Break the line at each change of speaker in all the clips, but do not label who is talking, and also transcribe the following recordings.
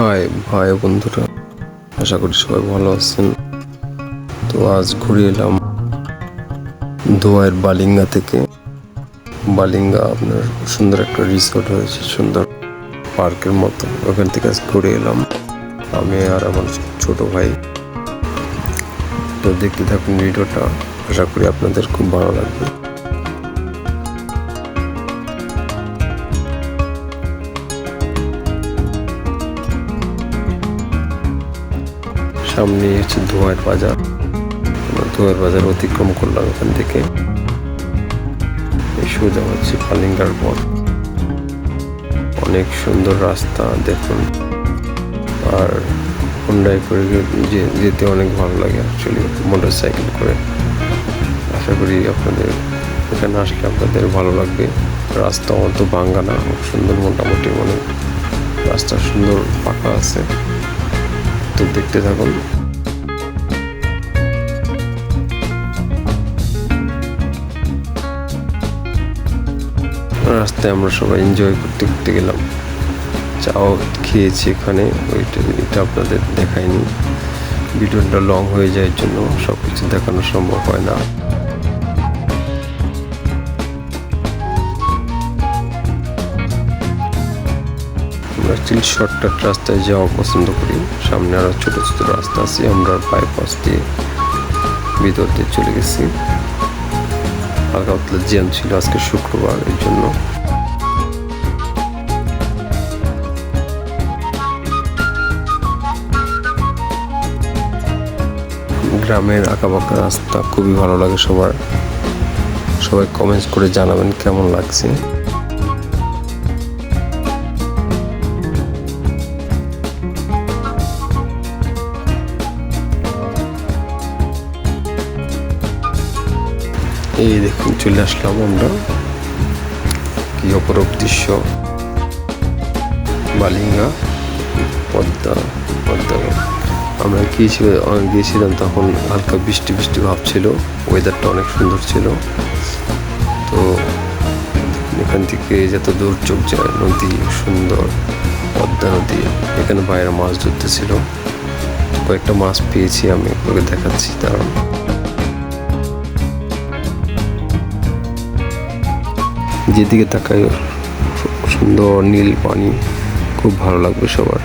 High ভাই বন্ধুরা, আশা করি সবাই ভালো আছেন। তো আজ ঘুরে এলাম ধোয়াইয়ের বালিঙ্গা থেকে। বালিঙ্গা আপনার সুন্দর একটা রিসোর্ট হয়েছে, সুন্দর পার্কের মতো। ওখান থেকে আজ ঘুরে এলাম আমি আর আমার ছোট ভাই। তো দেখতে থাকুন ভিডিওটা, আশা করি আপনাদের খুব ভালো লাগবে। সামনে হচ্ছে ধোয়াইয়ের বাজার। ধোয়াইয়ের বাজার অতিক্রম করলাম এখান থেকে, সোজা হচ্ছে বালিঙ্গার পথ। অনেক সুন্দর রাস্তা দেখুন, আর হুন্ডাই করে যেতে অনেক ভালো লাগে অ্যাকচুয়ালি, মোটর সাইকেল করে। আশা করি আপনাদের এখানে আসলে আপনাদের ভালো লাগবে। রাস্তা অত ভাঙ্গা না, খুব সুন্দর, মোটামুটি অনেক রাস্তা সুন্দর পাকা আছে। তো দেখতে থাকুন। রাস্তায় আমরা সবাই এনজয় করতে করতে গেলাম, চাও খেয়েছি এখানে। এটা আপনাদের দেখায়নি, ভিডিওটা লং হয়ে যায়, জন্য সব কিছু দেখানো সম্ভব হয় না। আমরা অ্যাকচুয়ালি শর্টকাট রাস্তায় যাওয়া পছন্দ করি। সামনে আরও ছোটো ছোটো রাস্তা আছে, আমরা বাইপাস দিয়ে ভিতর দিয়ে চলে গেছি। হালকা পাতলা জ্যাম ছিল আজকে শুক্রবার, এর জন্য। গ্রামের আঁকাবাঁকা রাস্তা খুবই ভালো লাগে সবার। সবাই কমেন্টস করে জানাবেন কেমন লাগছে। এই দেখুন, চলে আসলাম আমরা। কি অপরূপ দৃশ্য! বালিঙ্গা, পদ্মা। আমরা গিয়েছিলাম তখন হালকা বৃষ্টি ভাব ছিল, ওয়েদারটা অনেক সুন্দর ছিল। তো এখান থেকে যত দূর চোখ যায়, নদী সুন্দর, পদ্মা নদী। এখানে বাইরে মাছ ধরতেছিল, কয়েকটা মাছ পেয়েছি, আমি ওকে দেখাচ্ছি। কারণ যেদিকে তাকাই সুন্দর নীল পানি, খুব ভালো লাগবে সবার।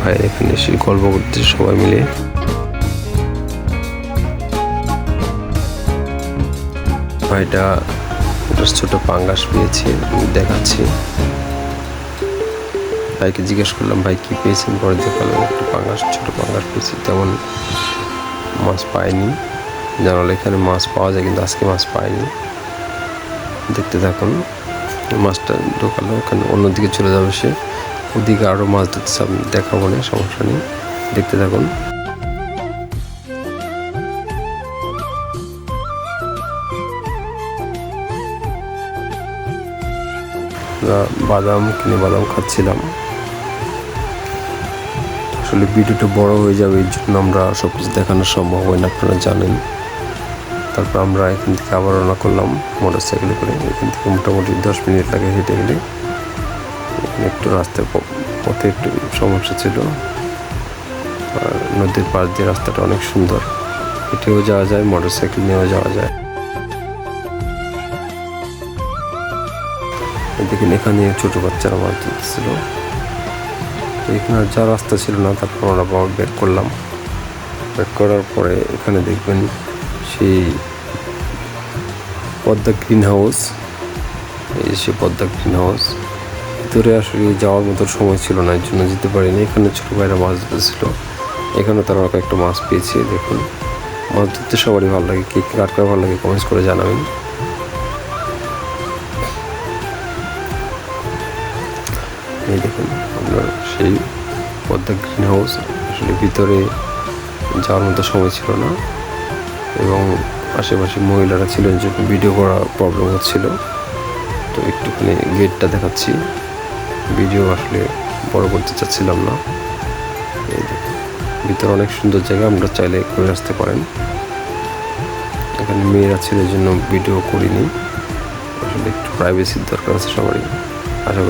ভাই এখানে এসে গল্প করতে সবাই মিলে। ভাইটা একটা ছোট পাঙ্গাস পেয়েছে, দেখাচ্ছি। ভাইকে জিজ্ঞেস করলাম, ভাই কি পেয়েছেন? পরে দেখালাম একটু ছোট পাঙ্গাস পেয়েছি। তেমন মাছ পাইনি, জানালে এখানে মাছ পাওয়া যায়, কিন্তু আজকে মাছ পাইনি। দেখতে থাকুন। মাছটা ঢোকালো, ওখানে অন্যদিকে চলে যাবে সে, ওদিকে আরও মাছ ধরতেছে। আপনি দেখাবো না, সমস্যা নেই, দেখতে থাকুন। বাদাম খাচ্ছিলাম। আসলে ভিডিওটা বড় হয়ে যাবে, এই জন্য আমরা সব কিছু দেখানো সম্ভব হয় না, আপনারা জানেন। তারপর আমরা এখান থেকে আবার রওনা করলাম মোটর সাইকেলে করে। এখান থেকে মোটামুটি 10 মিনিট লাগে হেঁটে গেলে। একটু রাস্তার পথে একটু সমস্যা ছিল, আর নদীর পাশ দিয়ে রাস্তাটা অনেক সুন্দর, হেঁটেও যাওয়া যায়, মোটর সাইকেল নিয়েও যাওয়া যায়। দেখেন এখানে ছোট বাচ্চারা মাছ ধরতেছিল। এখানে যা রাস্তা ছিল না, তারপর আমরা ব্যাক করলাম। ব্যাক করার পরে এখানে দেখবেন সেই পদ্মা গ্রিন হাউস। এই সে পদ্মা গ্রিন হাউস, ভিতরে আসলে যাওয়ার মতো সময় ছিল না, এর জন্য যেতে পারিনি। এখানে ছোটো ভাইরা মাছ ধরতেছিল, এখানে তারা কয়েকটা মাছ পেয়েছে। দেখুন, মাছ ধরতে সবারই ভালো লাগে। কে কার ভালো লাগে কমেন্টস করে জানাবেন। এই দেখুন আপনার সেই পদ্মা গ্রিন হাউস। আসলে ভিতরে যাওয়ার মতো সময় ছিল না, এবং আশেপাশে মহিলারা ছিলেন, যে ভিডিও করা প্রবলেম হচ্ছিল। তো একটুখানি গেটটা দেখাচ্ছি, ভিডিও আসলে বড় করতে চাচ্ছিলাম না। এই দেখুন, ভিতরে অনেক সুন্দর জায়গা, আমরা চাইলে ঘুরে আসতে পারেন। এখানে মেয়েরা ছেলের জন্য ভিডিও করিনি, আসলে একটু প্রাইভেসির দরকার আছে সবারই। আশা করি